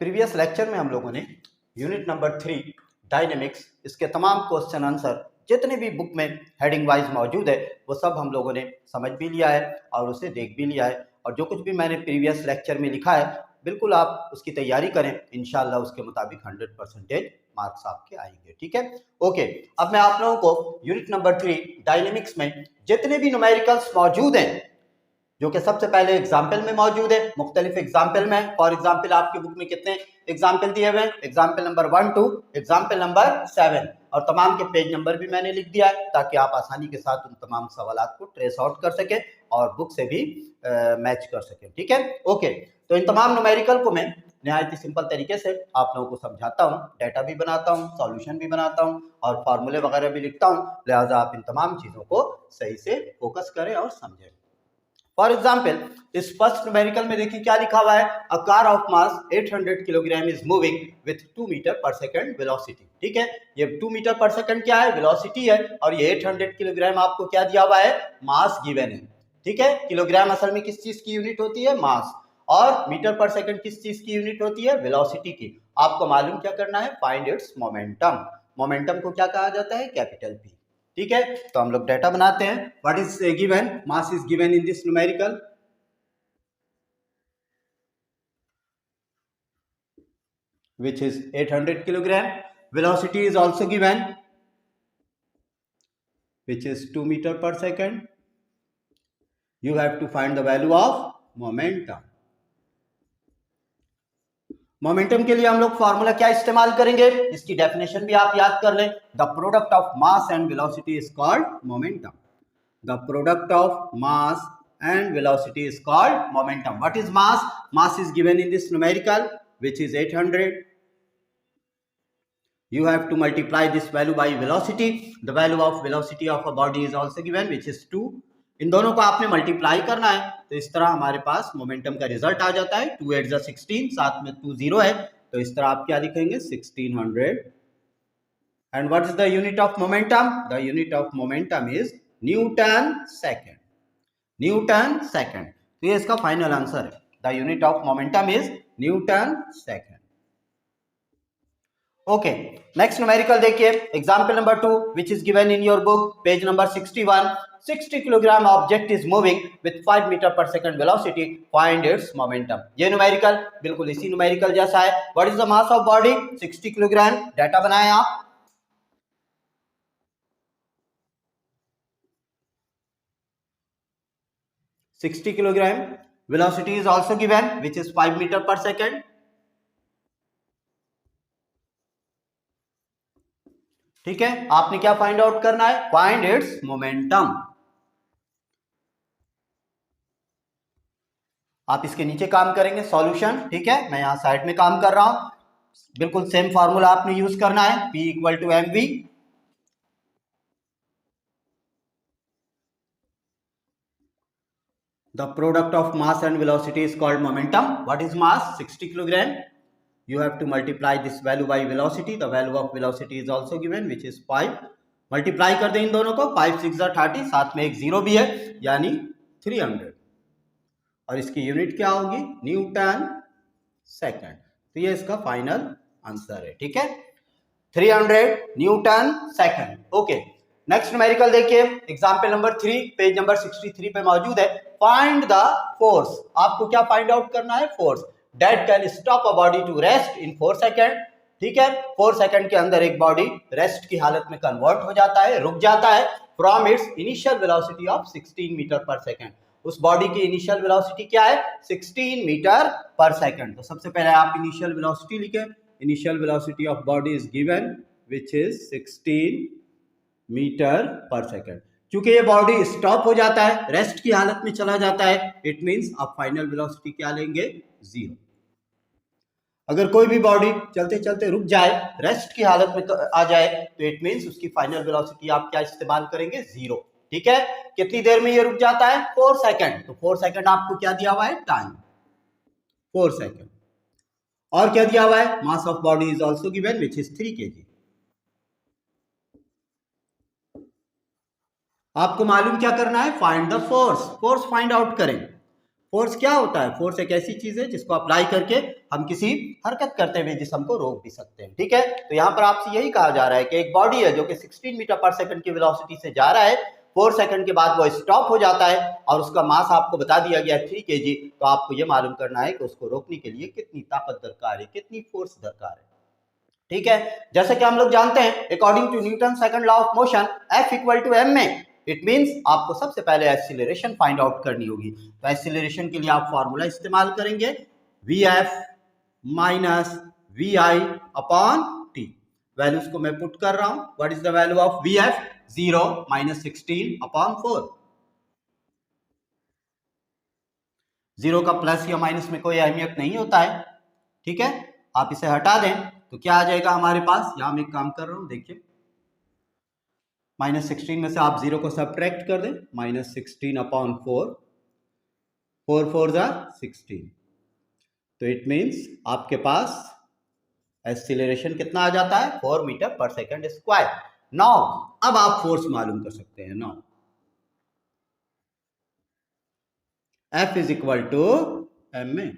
Previous lecture में हम लोगों ने यूनिट नंबर 3 डायनेमिक्स, इसके तमाम क्वेश्चन आंसर जितने भी बुक में हेडिंग वाइज मौजूद है वो सब हम लोगों ने समझ भी लिया है और उसे देख भी लिया है। और जो कुछ भी मैंने प्रीवियस लेक्चर में लिखा है बिल्कुल आप उसकी तैयारी करें, इंशाल्लाह उसके मुताबिक 100% मार्क्स आपके आएंगे। ठीक है, ओके। अब मैं आप लोगों को यूनिट नंबर 3 डायनेमिक्स में जितने भी न्यूमेरिकल्स मौजूद हैं, जो कि सबसे पहले एग्जाम्पल में मौजूद है, मुख्तलिफ एग्जाम्पल में। फॉर एग्जाम्पल आपकी बुक में कितने एग्जाम्पल दिए हुए हैं? Example number 1 to example number 7, और तमाम के पेज नंबर भी मैंने लिख दिया है ताकि आप आसानी के साथ उन तमाम सवालात को ट्रेस आउट कर सकें और बुक से भी मैच कर सकें। ठीक है, ओके। तो इन तमाम न्यूमेरिकल को मैं नहायत ही सिंपल तरीके से आप लोगों को समझाता हूँ, डाटा भी बनाता हूँ, सॉल्यूशन भी बनाता हूँ और फार्मूले वगैरह भी लिखता हूँ। लिहाजा आप इन तमाम चीज़ों को सही से फोकस करें और समझें। फॉर एग्जाम्पल इस फर्स्ट न्यूमेरिकल में देखिए क्या लिखा हुआ है, a car of mass 800 kilogram is moving with 2 metre per second velocity. ठीक है, ये 2 मीटर पर सेकंड क्या है? वेलोसिटी है, और ये 800 किलोग्राम आपको क्या दिया हुआ है? मास गिवन है। ठीक है, किलोग्राम असल में किस चीज की यूनिट होती है? मास। और मीटर पर सेकंड किस चीज की यूनिट होती है? वेलोसिटी की। आपको मालूम क्या करना है? Find its momentum. मोमेंटम को क्या कहा जाता है? Capital P. ठीक है, तो हम लोग डाटा बनाते हैं। What is given? Mass is given in this numerical, which is 800 kilogram. Velocity is also given, which is 2 meter per second. You have to find the value of momentum. Momentum के लिए हम लोग formula क्या इस्तेमाल करेंगे? इसकी definition भी आप याद कर लें। The product of mass and velocity is called momentum. The product of mass and velocity is called momentum. What is mass? Mass is given in this numerical, which is 800. You have to multiply this value by velocity. The value of velocity of a body is also given, which is 2. इन दोनों को आपने multiply करना है, तो इस तरह हमारे पास momentum का रिजल्ट आ जाता है। 2 8 16, साथ में 2 0 है, तो इस तरह आप क्या लिखेंगे? 1600. And what is the unit of momentum? The unit of momentum is newton second. Newton second, तो ये इसका फाइनल आंसर है। The unit of momentum is newton second. Okay, next numerical देखिए, example number 2 which is given in your book, page number 61। 60 kilogram object is moving with 5 metre per second velocity, find its momentum. ये numerical बिल्कुल इसी numerical जैसा है। What is the mass of body? 60 kilogram. Data बनाएं आप। $60 kilogram. Velocity is also given, which is 5 meter per second. ठीक है, आपने क्या फाइंड आउट करना है? Find its momentum. आप इसके नीचे काम करेंगे सॉल्यूशन। ठीक है, मैं यहां साइड में काम कर रहा हूं। बिल्कुल सेम फार्मूला आपने यूज करना है, P = mv। The product of mass and velocity is called momentum. What is mass? 60 kilogram. You have to multiply this value by velocity. The value of velocity is also given, which is 5. Multiply कर दें इन दोनों को, 5 6 30, साथ में एक 0 भी है, यानी 300। और इसकी यूनिट क्या होगी? Newton second. तो ये इसका फाइनल आंसर है। ठीक है, 300 newton second. Okay, next numerical देखिए, एग्जांपल नंबर 3, पेज नंबर 63 पे मौजूद है। Find the force. आपको क्या फाइंड आउट करना है? Force that can stop a body to rest in 4 second. ठीक है, 4 सेकंड के अंदर एक बॉडी रेस्ट की हालत में कन्वर्ट हो जाता है, रुक जाता है, from its initial velocity of 16 metre per second. उस बॉडी की इनिशियल वेलोसिटी क्या है? 16 मीटर पर सेकंड। तो सबसे पहले आप इनिशियल वेलोसिटी लिखें। Initial velocity of body is given, which is 16 metre per second. क्योंकि ये बॉडी स्टॉप हो जाता है, रेस्ट की हालत में चला जाता है, इट मींस आप फाइनल वेलोसिटी क्या लेंगे? 0। अगर कोई भी बॉडी चलते चलते रुक जाए, रेस्ट की हालत में आ जाए, तो इट मींस उसकी फाइनल वेलोसिटी आप क्या इस्तेमाल करेंगे? 0। ठीक है, कितनी देर में ये रुक जाता है? 4 सेकंड। तो 4 सेकंड आपको क्या दिया हुआ है? Time, 4 second. और क्या दिया हुआ है? Mass of body is also given, which is 3 kg। आपको मालूम क्या करना है? Find the force. Force find out करें। फोर्स क्या होता है? फोर्स एक ऐसी चीज है जिसको अप्लाई करके हम किसी हरकत करते हुए जिस्म को रोक भी सकते हैं, ठीक है। तो यहाँ पर आपसे यही कहा जा रहा है कि एक बॉडी है जो कि 16 मीटर पर सेकंड की वेलोसिटी से जा रहा है, 4 सेकंड के बाद वो स्टॉप हो जाता है और उसका मास आपको बता दिया गया 3 kg। तो आपको ये मालूम करना है कि उसको रोकने के लिए कितनी ताकत दरकार है, कितनी फोर्स दरकार है, ठीक है। जैसे कि हम लोग जानते हैं according to Newton second law of motion F equal to M में, इट मींस आपको सबसे पहले एक्सीलरेशन फाइंड आउट करनी होगी। तो एक्सीलरेशन के लिए आप फॉर्मूला इस्तेमाल करेंगे Vf minus V I upon T. Values को मैं पुट कर रहा हूं। What is the value of Vf? 0 minus 16 upon 4। 0 का प्लस या माइनस में कोई अहमियत नहीं होता है, ठीक है। आप इसे हटा दें तो क्या आ जाएगा हमारे पास? यहां मैं एक काम कर रहा हूं, देखिए माइनस 16 में से आप 0 को सब्ट्रैक्ट कर दें, माइनस 16 अपॉन 4, 4 4 जा 16। तो इट मीन्स आपके पास एक्सीलरेशन कितना आ जाता है? 4 metre per second square. Now अब आप फोर्स मालूम कर सकते हैं। Now F is equal to M A.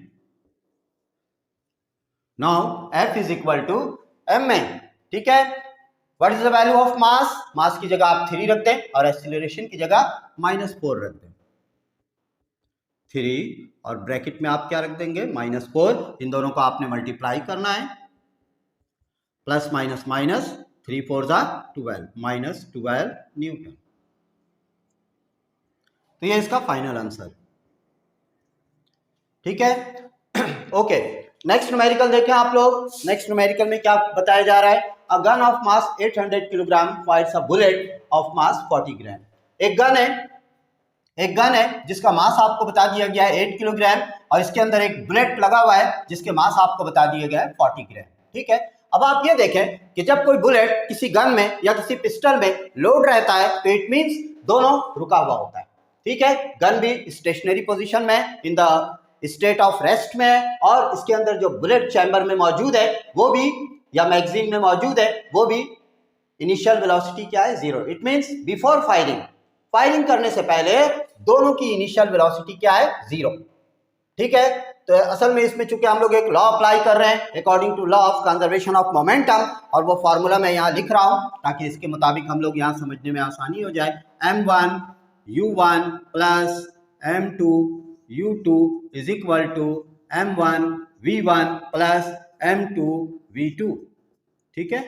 Now F is equal to M A, ठीक है। What is the value of mass? Mass की जगह आप 3 रख दें और एक्सीलरेशन की जगह -4 रख दें। 3 और ब्रैकेट में आप क्या रख देंगे? -4। इन दोनों को आपने मल्टीप्लाई करना है, प्लस माइनस माइनस 3 4 जा 12, -12 न्यूटन। तो ये इसका फाइनल आंसर, ठीक है। ओके, नेक्स्ट न्यूमेरिकल देखें आप लोग। नेक्स्ट न्यूमेरिकल में क्या बताया जा रहा है? A gun of mass 800 kilogram Fyers a bullet of mass 40 ग्राम। एक गन है जिसका मास आपको बता दिया गया है 8 किलोग्राम और इसके अंदर एक बुलेट लगा हुआ है जिसके मास आपको बता दिया गया है 40 ग्राम, ठीक है। अब आप ये देखें कि जब कोई बुलेट किसी गन में या किसी पिस्टल में लोड रहता है तो इट मींस दोनों रुका हुआ होता है, ठीक है। गन भी स्टेशनरी पोजीशन में in the state of rest में और इसके अंदर जो बुलेट चैम्बर में मौजूद है वो भी, या मैगजीन में मौजूद है वो भी, इनिशियल वेलोसिटी क्या है? 0। It means before firing, firing करने से पहले दोनों की इनिशियल वेलोसिटी क्या है? 0, ठीक है। तो असल में इसमें चूंकि हम लोग एक लॉ अप्लाई कर रहे हैं according to law of conservation of momentum, और वो फॉर्मूला मैं यहाँ लिख रहा हूं ताकि इसके मुताबिक हम लोग यहाँ समझने में आसानी हो जाए। m1 u1 plus m2 u2 is equal to m1 v1 plus m2 v2, ठीक है।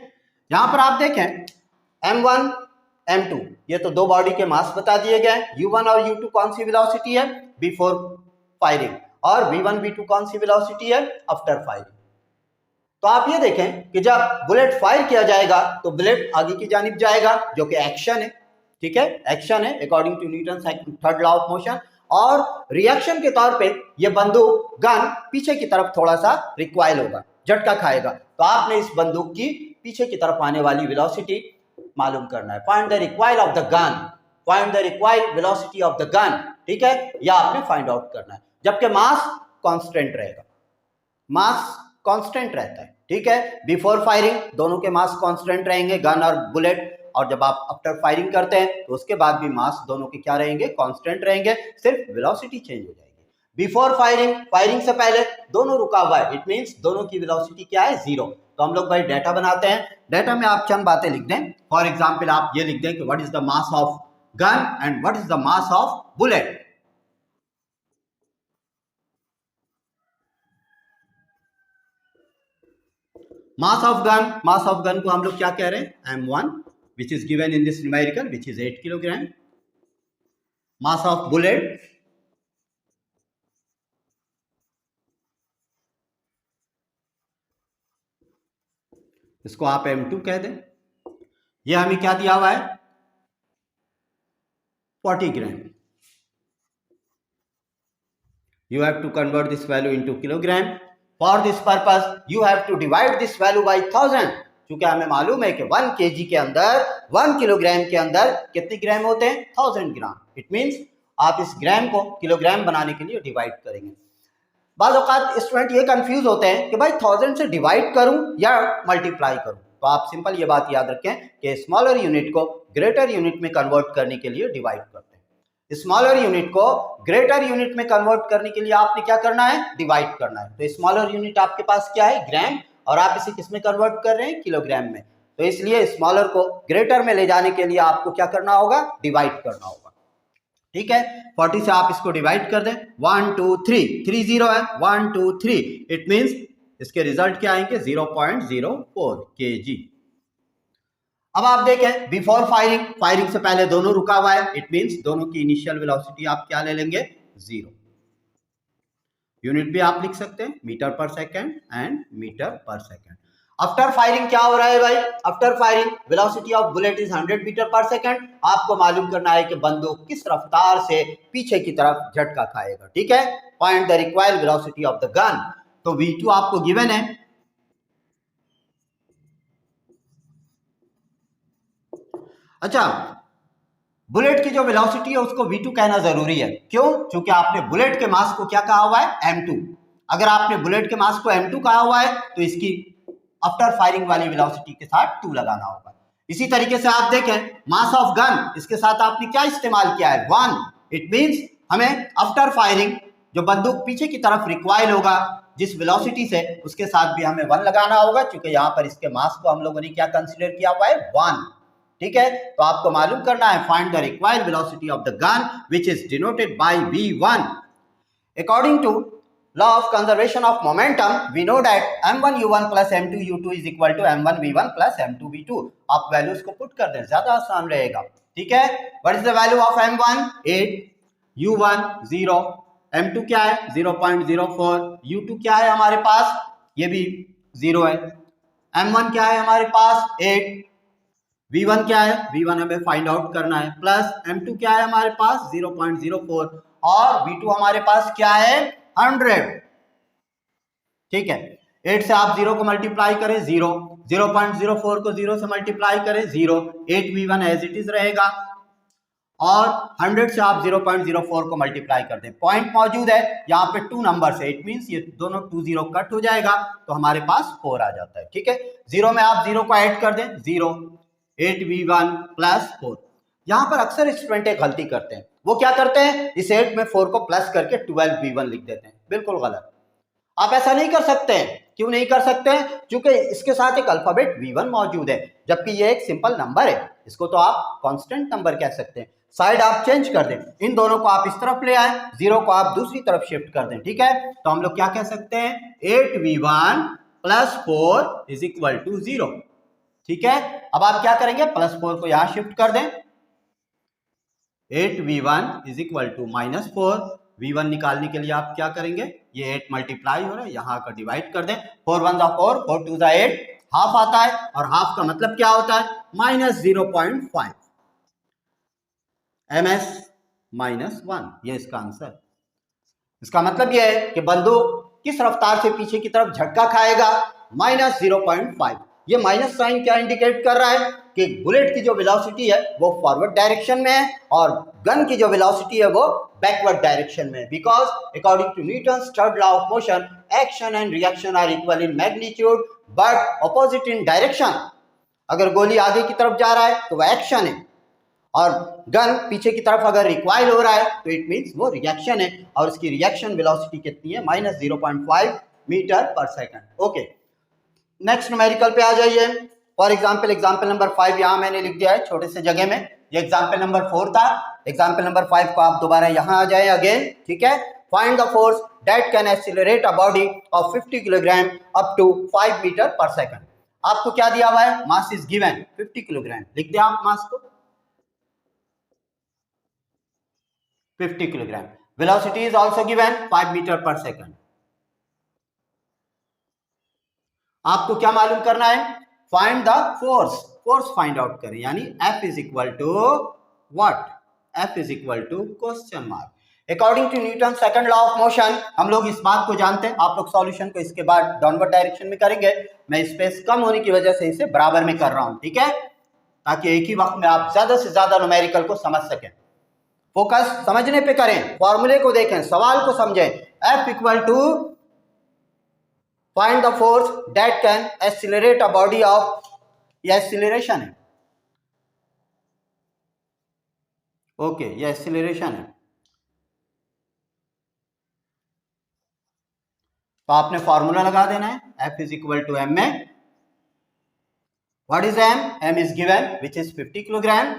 यहां पर आप देखें m1 m2 ये तो दो बॉडी के मास बता दिए गए। u1 और u2 कौन सी वेलोसिटी है? बिफोर फायरिंग, और v1 v2 कौन सी वेलोसिटी है? After firing. तो आप ये देखें कि जब बुलेट फायर किया जाएगा तो बुलेट आगे की जानिब जाएगा जो कि एक्शन है, ठीक है, एक्शन है according to Newton third law of motion. और रिएक्शन के तौर पे ये बंदूक गन पीछे की तरफ थोड़ा सा रिक्वाइल होगा, झटका खाएगा। तो आपने इस बंदूक की पीछे की तरफ आने वाली वेलोसिटी मालूम करना है। Find the recoil of the gun, find the recoil velocity of the gun, ठीक है, यह आपने फाइंड आउट करना है। जबकि मास कांस्टेंट रहेगा, मास कांस्टेंट रहता है, ठीक है। बिफोर फायरिंग दोनों के मास कांस्टेंट रहेंगे, गन और बुलेट, और जब आप आफ्टर फायरिंग करते हैं तो उसके बाद भी मास दोनों के क्या रहेंगे? कांस्टेंट रहेंगे, सिर्फ वेलोसिटी चेंज हो जाएगी। बिफोर फायरिंग, फायरिंग से पहले दोनों रुका हुआ है, इट मींस दोनों की वेलोसिटी क्या है? 0। तो हम लोग भाई डाटा बनाते हैं। डाटा में आप चंद बातें लिख दें। फॉर एग्जाम्पल आप ये लिख दें कि what is the mass of gun and what is the mass of bullet. Mass of gun को हम लोग क्या कह रहे हैं? m1 which is given in this numerical which is 8 kilogram. Mass of bullet इसको आप m2 कह दें। ये हमें क्या दिया हुआ है? 40 ग्राम। You have to convert this value into kilogram. For this purpose you have to divide this value by 1000, क्योंकि हमें मालूम है कि 1 kg के अंदर, 1 किलोग्राम के अंदर कितने ग्राम होते हैं? 1000 ग्राम। इट मींस आप इस ग्राम को किलोग्राम बनाने के लिए डिवाइड करेंगे। बाद औकात स्टूडेंट ये कंफ्यूज होते हैं कि भाई 1000 से डिवाइड करूं या मल्टीप्लाई करूं। तो आप सिंपल ये बात याद रखें कि स्मॉलर यूनिट को ग्रेटर यूनिट में कन्वर्ट करने के लिए डिवाइड करते हैं। स्मॉलर यूनिट को ग्रेटर यूनिट में कन्वर्ट करने के लिए आपने क्या करना है, डिवाइड करना है। तो स्मॉलर यूनिट आपके पास क्या है, ग्राम, और आप इसे किस में कन्वर्ट कर रहे हैं, किलोग्राम में। तो इसलिए स्मॉलर को ग्रेटर में ले जाने के लिए आपको क्या करना होगा, डिवाइड करना होगा। ठीक है, 40 से आप इसको डिवाइड कर दें, 1 2 3, 3 0 है, 1 2 3, इट मींस इसके रिजल्ट क्या आएंगे, 0.04 kg। अब आप देखें बिफोर फायरिंग, फायरिंग से पहले दोनों रुका हुआ है, इट मींस दोनों की इनिशियल वेलोसिटी आप क्या ले लेंगे, 0। यूनिट भी आप लिख सकते हैं metre per second and metre per second. After firing क्या हो रहा है भाई, after firing velocity of bullet is 100 metre per second. आपको मालूम करना है कि बंदूक किस रफ्तार से पीछे की तरफ झटका खाएगा। ठीक है, find the required velocity of the gun. तो V2 आपको गिवन है। अच्छा, बुलेट की जो वेलोसिटी है उसको V2 कहना जरूरी है, क्यों, क्योंकि आपने बुलेट के मास को क्या कहा हुआ है, M2। अगर आपने बुलेट के मास को M2 कहा हुआ है तो इसकी आफ्टर फायरिंग वाली वेलोसिटी के साथ 2 लगाना होगा। इसी तरीके से आप देखें मास ऑफ गन, इसके साथ आपने क्या इस्तेमाल किया है, 1। इट मींस हमें आफ्टर फायरिंग जो बंदूक पीछे की तरफ रिक्वाइल होगा जिस वेलोसिटी से, उसके साथ भी हमें 1 लगाना होगा, क्योंकि यहाँ पर इसके मास को हम लोगों ने क्या कंसिडर किया हुआ है, 1। ठीक है, तो आपको मालूम करना है find the required velocity of the gun which is denoted by V1। According to law of conservation of momentum, we know that m1u1 plus m2u2 is equal to m1v1 plus m2v2। आप values को put कर दें, ज्यादा आसान रहेगा। ठीक है, what is the value of m1, 8, u1 0, m2 क्या है 0.04, u2 क्या है हमारे पास, ये भी 0 है, m1 क्या है हमारे पास 8, v1 क्या है, v1 हमें फाइंड आउट करना है, प्लस m2 क्या है हमारे पास 0.04, और v2 हमारे पास क्या है 100। ठीक है, 8 से आप 0 को मल्टीप्लाई करें 0, 0.04 को 0 से मल्टीप्लाई करें 0, 8v1 एज इट इज रहेगा, और 100 से आप 0.04 को मल्टीप्लाई कर दें। पॉइंट मौजूद है यहाँ पे 2 नंबर से, इट मींस ये दोनों 2 0 कट हो जाएगा तो हमारे पास 4 आ जाता है। ठीक है, 0 में आप 0 को ऐड कर दें, 0, 8v1 प्लस 4। यहाँ पर अक्सर स्टूडेंट एक गलती करते हैं, वो क्या करते हैं, इस 8 में 4 को प्लस करके 12v1 लिख देते हैं, बिल्कुल गलत। आप ऐसा नहीं कर सकते हैं, क्यों नहीं कर सकते हैं, क्योंकि इसके साथ एक अल्फाबेट v1 मौजूद है, जबकि ये एक सिंपल नंबर है, इसको तो आप कांस्टेंट नंबर कह सकते हैं। साइड आप चेंज कर दें, इन दोनों को आप इस तरफ ले आए, 0 को आप दूसरी तरफ शिफ्ट कर दें। ठीक है, तो हम लोग क्या कह सकते हैं, 8v1 plus 4 is equal to 0। ठीक है, अब आप क्या करेंगे, प्लस 4 को यहां शिफ्ट कर दें, 8v1 is equal to -4। v1 निकालने के लिए आप क्या करेंगे, ये 8 मल्टीप्लाई हो रहा है, यहां का डिवाइड कर दें, 4 1 4, 4 2 8, हाफ आता है, और हाफ का मतलब क्या होता है, -0.5, ms -1, ये इसका आंसर। इसका मतलब ये है कि बंदूक किस रफ्तार से पीछे की तरफ झटका खाएगा, -0.5। ये माइनस साइन क्या इंडिकेट कर रहा है कि बुलेट की जो वेलोसिटी है वो फॉरवर्ड डायरेक्शन में है, और गन की जो वेलोसिटी है वो बैकवर्ड डायरेक्शन में, because according to Newton's third law of motion action and reaction are equal in magnitude but opposite in direction. अगर गोली आगे की तरफ जा रहा है तो वह एक्शन है, और गन पीछे की तरफ अगर रिक्वाइल हो रहा है तो इट मीन्स वो रिएक्शन है, और उसकी रिएक्शन वेलोसिटी कितनी है, -0.5 metre per second. Okay, next numerical पे आ जाइए। फॉर एग्जाम्पल, एग्जाम्पल नंबर 5 यहाँ मैंने लिख दिया है छोटे से जगह में, ये एग्जाम्पल नंबर 4 था। एग्जाम्पल नंबर 5 को आप दोबारा यहाँ आ जाए अगेन। ठीक है, find the force that can accelerate a body of 50 kilogram up to 5 metre per second. आपको क्या दिया हुआ है, मास इज गिवन 50 किलोग्राम, लिख दिया आप मास को 50 kilogram, velocity is also given 5 metre per second. आपको क्या मालूम करना है, find the force, force find out करें, यानी F is equal to what, F is equal to question mark. According to Newton second law of motion हम लोग इस बात को जानते हैं, आप लोग सॉल्यूशन को इसके बाद डाउनवर्ड डायरेक्शन में करेंगे, मैं स्पेस कम होने की वजह से इसे बराबर में कर रहा हूं। ठीक है, ताकि एक ही वक्त में आप ज्यादा से ज्यादा न्यूमेरिकल को समझ सकें। फोकस समझने पे करें, फॉर्मूले को देखें, सवाल को समझें। F equal to find the force that can accelerate a body of, ये acceleration है, ओके, ये एक्सीलरेशन है। तो आपने फॉर्मूला लगा देना है, F is equal to M में what is M, M is given which is 50 kilogram.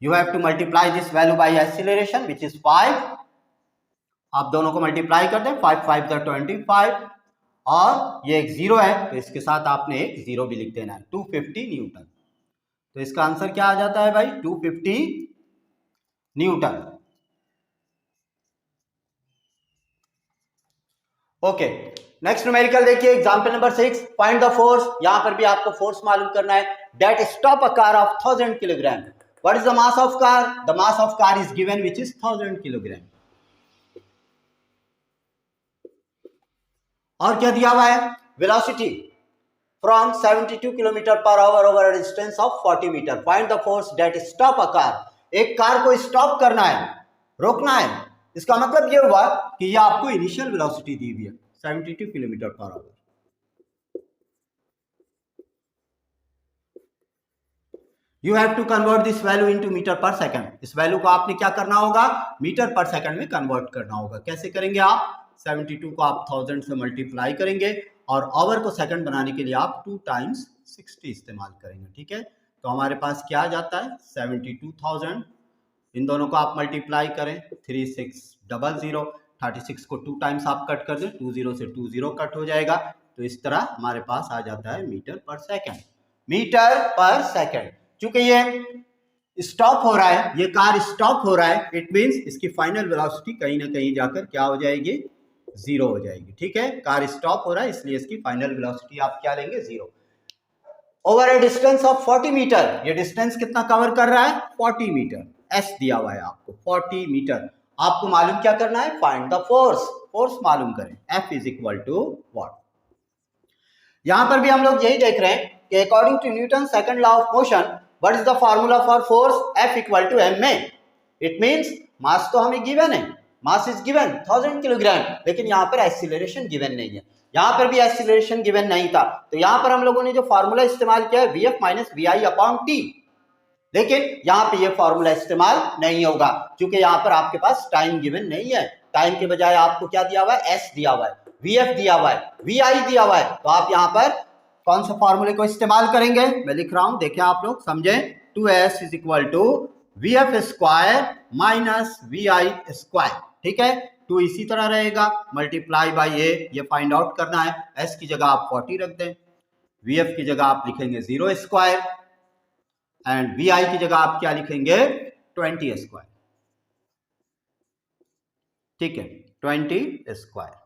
You have to multiply this value by acceleration which is 5। आप दोनों को मल्टीप्लाई कर दें, 5 5 द 25 और ये एक जीरो है तो इसके साथ आपने एक जीरो भी लिख देना है, 250 न्यूटन। तो इसका आंसर क्या आ जाता है भाई, 250 न्यूटन। ओके, नेक्स्ट न्यूमेरिकल देखिए, example number 6, find the force. यहां पर भी आपको फोर्स मालूम करना है। That stop a car of 1000 kilogram. What is the mass of car, the mass of car is given which is 1000 kilogram. और क्या दिया हुआ है, velocity from 72 kilometre per hour over a distance of 40 metre. Find the force that stop a car. एक car को stop करना है, रोकना है। इसका मतलब यह हुआ कि यह आपको इनिशियल वेलोसिटी दी हुई है 72 kilometre per hour. You have to convert this value into metre per second. इस वैल्यू को आपने क्या करना होगा, मीटर पर सेकंड में कन्वर्ट करना होगा। कैसे करेंगे आप, 72 को आप 1000 से मल्टीप्लाई करेंगे और आवर को सेकंड बनाने के लिए आप 2 टाइम्स 60 इस्तेमाल करेंगे। ठीक है, तो हमारे पास क्या आ जाता है 72,000। इन दोनों को आप मल्टीप्लाई करें, 3600, 36 को 2 टाइम्स आप कट कर दें, 20 से 20 कट हो जाएगा। तो इस तरह हमारे पास आ जाता है metre per second. Metre per second, चूंकि ये स्टॉप हो रहा है, ये कार स्टॉप हो रहा है, इट मींस इसकी फाइनल वेलोसिटी कहीं ना कहीं जाकर क्या हो जाएगी, जीरो हो जाएगी। ठीक है, कार स्टॉप हो रहा है इसलिए इसकी फाइनल वेलोसिटी आप क्या लेंगे, zero. Over a distance of 40 metre, ये डिस्टेंस कितना कवर कर रहा है, 40 मीटर। एस दिया हुआ है आपको 40 मीटर। आपको मालूम क्या करना है, फाइंड द फोर्स। फोर्स मालूम करें, F is equal to what. यहां पर भी हम लोग यही देख रहे हैं कि according to Newton second law of motion, what is the formula for force, F equal to m में। इट मींस मास तो हमें गिवन है, मास इज गिवन 1000 किलोग्राम, लेकिन यहां पर एक्सीलरेशन गिवन नहीं है। यहां पर भी एक्सीलरेशन गिवन नहीं था, तो यहां पर हम लोगों ने जो फार्मूला इस्तेमाल किया है Vf minus VI upon T, लेकिन यहां पे ये फार्मूला इस्तेमाल नहीं होगा क्योंकि यहां पर आपके पास टाइम गिवन नहीं है। टाइम के बजाय आपको क्या दिया हुआ है, एस दिया हुआ है, Vf दिया हुआ है, VI दिया हुआ है। तो आप यहां पर कौन से फार्मूले को इस्तेमाल करेंगे, मैं लिख रहा हूं, देखिए आप लोग समझें। 2s is equal to Vf square minus VI square. ठीक है, 2 इसी तरह रहेगा, मल्टीप्लाई बाई ए, ये फाइंड आउट करना है। s की जगह आप 40 रख दें, Vf की जगह आप लिखेंगे 0 स्क्वायर एंड VI की जगह आप क्या लिखेंगे, 20 स्क्वायर। ठीक है, 20 स्क्वायर।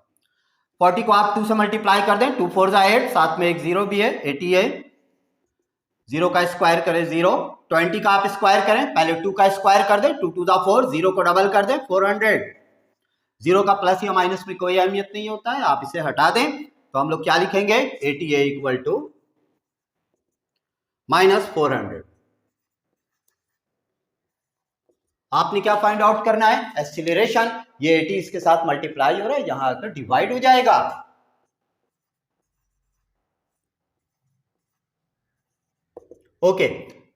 40 को आप 2 से मल्टीप्लाई कर दें, 2 4 8, साथ में एक जीरो भी है, 80 है। 0 का स्क्वायर करें 0, 20 का आप स्क्वायर करें, पहले 2 का स्क्वायर कर दें, 2 2 4, 0 को डबल कर दें, 400। 0 का प्लस या माइनस में कोई अहमियत नहीं होता है, आप इसे हटा दें तो हम लोग क्या लिखेंगे, 80 इक्वल टू माइनस 400। आपने क्या फाइंड आउट करना है, एक्सीलरेशन। ये 80 इसके साथ मल्टीप्लाई हो रहा है, यहां आकर डिवाइड हो जाएगा। ओके,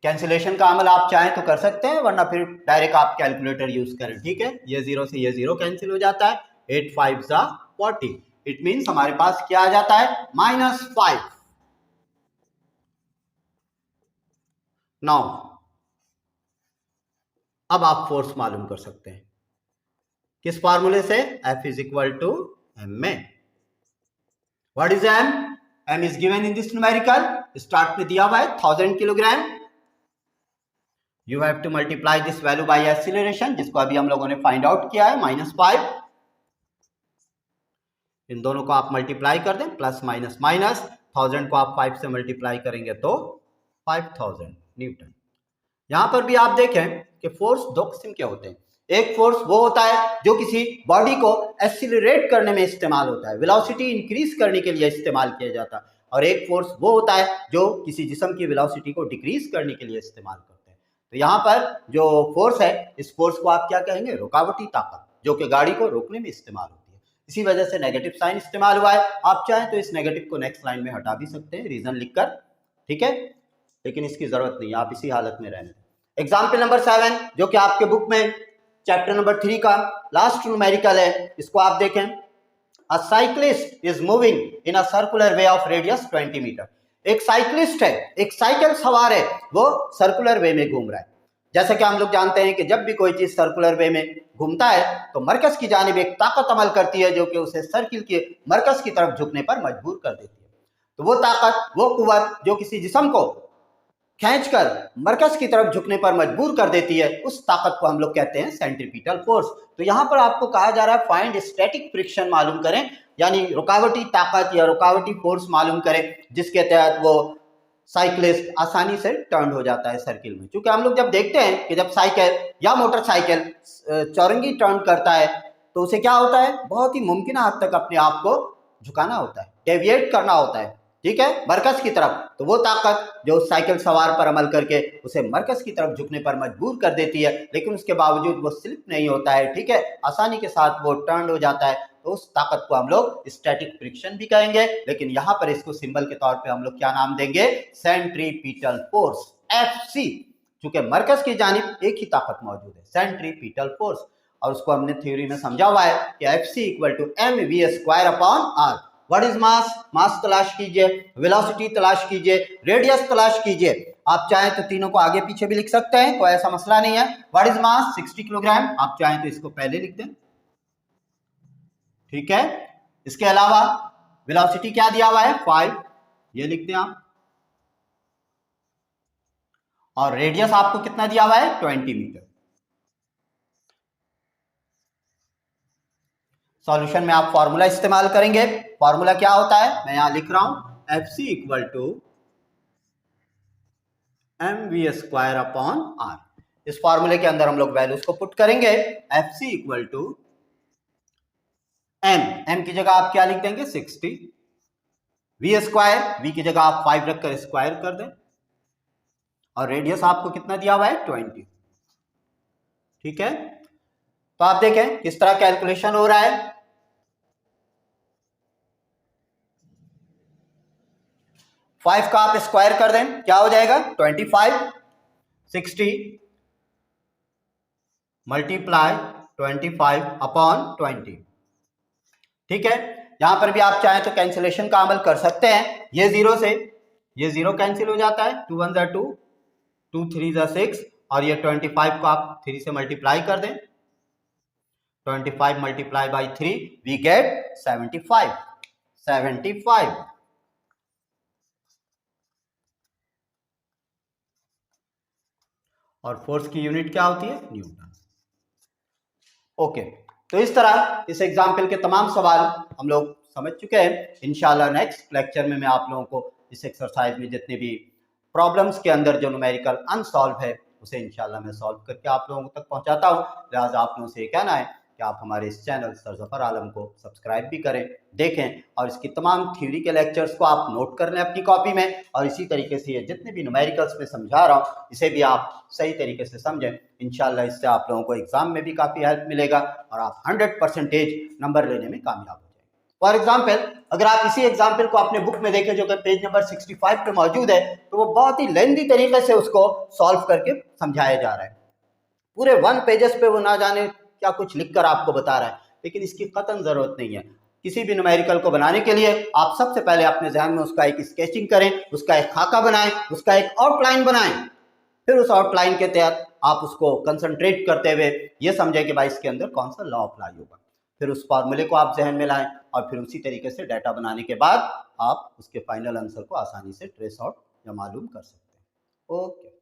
कैंसिलेशन का अमल आप चाहें तो कर सकते हैं, वरना फिर डायरेक्ट आप कैलकुलेटर यूज करें। ठीक है, ये 0 से ये 0 कैंसिल हो जाता है, 8 5 जा 40। इट मींस हमारे पास क्या आ जाता है, -5। नाउ अब आप फोर्स मालूम कर सकते हैं किस फार्मूले से, F is equal to m में। What is m, m is given in this numerical, start में दिया हुआ है 1000 kilogram. You have to multiply this value by acceleration, जिसको अभी हम लोगों ने फाइंड आउट किया है, -5। इन दोनों को आप मल्टीप्लाई कर दें, प्लस माइनस माइनस, 1000 को आप 5 से मल्टीप्लाई करेंगे तो 5000 न्यूटन। यहां पर भी आप देखें कि फोर्स दो किस्म के होते हैं। एक फोर्स वो होता है जो किसी बॉडी को एक्सीलरेट करने में इस्तेमाल होता है, वेलोसिटी इंक्रीज करने के लिए इस्तेमाल किया जाता है, और एक फोर्स वो होता है जो किसी जिस्म की वेलोसिटी को डिक्रीज करने के लिए इस्तेमाल करते हैं। तो यहाँ पर जो फोर्स है, इस फोर्स को आप क्या कहेंगे, रुकावटी ताकत, जो कि गाड़ी को रोकने में इस्तेमाल होती है। इसी वजह से नेगेटिव साइन इस्तेमाल हुआ है। आप चाहें तो इस नेगेटिव को नेक्स्ट लाइन में हटा भी सकते हैं रीजन लिखकर, ठीक है, लेकिन इसकी जरूरत नहीं है, आप इसी हालत में रहने दें। एग्जाम्पल नंबर 7 जो कि आपके बुक में चैप्टर नंबर 3 का लास्ट न्यूमेरिकल है, इसको आप देखें। A cyclist is moving in a circular way of radius 20 metre. एक साइक्लिस्ट है, एक साइकिल सवार है, वो सर्कुलर वे में घूम रहा है। जैसे कि हम लोग जानते हैं कि जब भी कोई चीज सर्कुलर वे में घूमता है तो मरकज की जानिब एक ताकत अमल करती है जो कि उसे सर्किल के मरकज की तरफ झुकने पर मजबूर कर देती है। तो वो ताकत, वो कुव्वत जो किसी जिस्म को खींचकर मरकज की तरफ झुकने पर मजबूर कर देती है, उस ताकत को हम लोग कहते हैं सेंट्रीपिटल फोर्स। तो यहां पर आपको कहा जा रहा है फाइंड स्टैटिक फ्रिक्शन मालूम करें, यानी रुकावटी ताकत या रुकावटी फोर्स मालूम करें जिसके तहत वो साइक्लिस्ट आसानी से टर्न हो जाता है सर्किल में। क्योंकि हम लोग जब देखते हैं कि जब साइकिल या मोटरसाइकिल चौरंगी टर्न करता है तो उसे क्या होता है, बहुत ही मुमकिन हद तक अपने आप को झुकाना होता है, डेविएट करना होता है, ठीक है, मरकज की तरफ। तो वो ताकत जो साइकिल सवार पर अमल करके उसे मरकज की तरफ झुकने पर मजबूर कर देती है, लेकिन उसके बावजूद वो स्लिप नहीं होता है, ठीक है, आसानी के साथ वो टर्न हो जाता है। तो उस ताकत को हम लोग स्टैटिक फ्रिक्शन भी कहेंगे, लेकिन यहाँ पर इसको सिंबल के तौर पे हम लोग क्या नाम देंगे, सेंट्रीपिटल फोर्स, FC। चूंकि मरकज की जानिब एक ही ताकत मौजूद है, सेंट्रीपिटल फोर्स, और उसको हमने थ्योरी में समझा हुआ है कि FC equal to mv² upon r। What is mass, mass तलाश कीजिए, वेलोसिटी तलाश कीजिए, रेडियस तलाश कीजिए। आप चाहें तो तीनों को आगे पीछे भी लिख सकते हैं, कोई ऐसा मसला नहीं है। व्हाट इज मास 60 किलोग्राम, आप चाहें तो इसको पहले लिख दें, ठीक है। इसके अलावा वेलोसिटी क्या दिया हुआ है 5, ये लिख दें आप, और रेडियस आपको कितना दिया हुआ है 20 मीटर। सॉल्यूशन में आप फॉर्मूला इस्तेमाल करेंगे। फॉर्मूला क्या होता है, मैं यहां लिख रहा हूं, FC equal to mv² upon r। इस फॉर्मूले के अंदर हम लोग वैल्यूज को पुट करेंगे। FC इक्वल टू m की जगह आप क्या लिख देंगे 60, v² की जगह आप 5 रखकर स्क्वायर कर दें, और रेडियस आपको कितना दिया हुआ है 20, ठीक है। तो आप देखें किस तरह कैलकुलेशन हो रहा है। 5 का आप स्क्वायर कर दें, क्या हो जाएगा 25, 60 मल्टीप्लाई 25 अपॉन 20, ठीक है। यहां पर भी आप चाहें तो कैंसिलेशन का अमल कर सकते हैं। ये जीरो से ये जीरो कैंसिल हो जाता है, 2 1 2, 2 3 6, और ये 25 को आप 3 से मल्टीप्लाई कर दें, 25 मल्टीप्लाई बाई 3 वी गेट 75। और फोर्स की यूनिट क्या होती है, न्यूटन। ओके, तो इस तरह इस एग्जाम्पल के तमाम सवाल हम लोग समझ चुके हैं। इंशाल्लाह नेक्स्ट लेक्चर में मैं आप लोगों को इस एक्सरसाइज में जितने भी प्रॉब्लम्स के अंदर जो न्यूमेरिकल अनसॉल्व है उसे इंशाल्लाह मैं सॉल्व करके आप लोगों तक पहुंचाता हूं। लिहाजा आप लोगों से ये कहना है कि आप हमारे इस चैनल सर ज़फ़र आलम को सब्सक्राइब भी करें, देखें, और इसकी तमाम थ्योरी के लेक्चर्स को आप नोट कर लें अपनी कॉपी में, और इसी तरीके से ये जितने भी न्यूमेरिकल्स में समझा रहा हूँ इसे भी आप सही तरीके से समझें। इंशाल्लाह इससे आप लोगों को एग्जाम में भी काफ़ी हेल्प मिलेगा और आप 100% नंबर लेने में कामयाब हो जाएंगे। फॉर एग्जाम्पल, अगर आप इसी एग्जाम्पल को अपने बुक में देखें जो कि पेज नंबर 65 पे मौजूद है, तो वो बहुत ही लेंथी तरीके से उसको सॉल्व करके समझाया जा रहा है। पूरे 1 पेजेस पे वो ना जाने क्या कुछ लिखकर आपको बता रहा है, लेकिन इसकी कतई जरूरत नहीं है। किसी भी न्यूमेरिकल को बनाने के लिए आप सबसे पहले अपने ज़हन में उसका एक स्केचिंग करें, उसका एक खाका बनाएं, उसका एक आउटलाइन बनाएं, फिर उस आउटलाइन के तहत आप उसको कंसंट्रेट करते हुए ये समझें कि भाई इसके अंदर कौन सा लॉ अप्लाई होगा। फिर उस फार्मूले को आप जहन में लाएं, और फिर उसी तरीके से डाटा बनाने के बाद आप उसके फाइनल आंसर को आसानी से ट्रेस आउट या मालूम कर सकते हैं। ओके।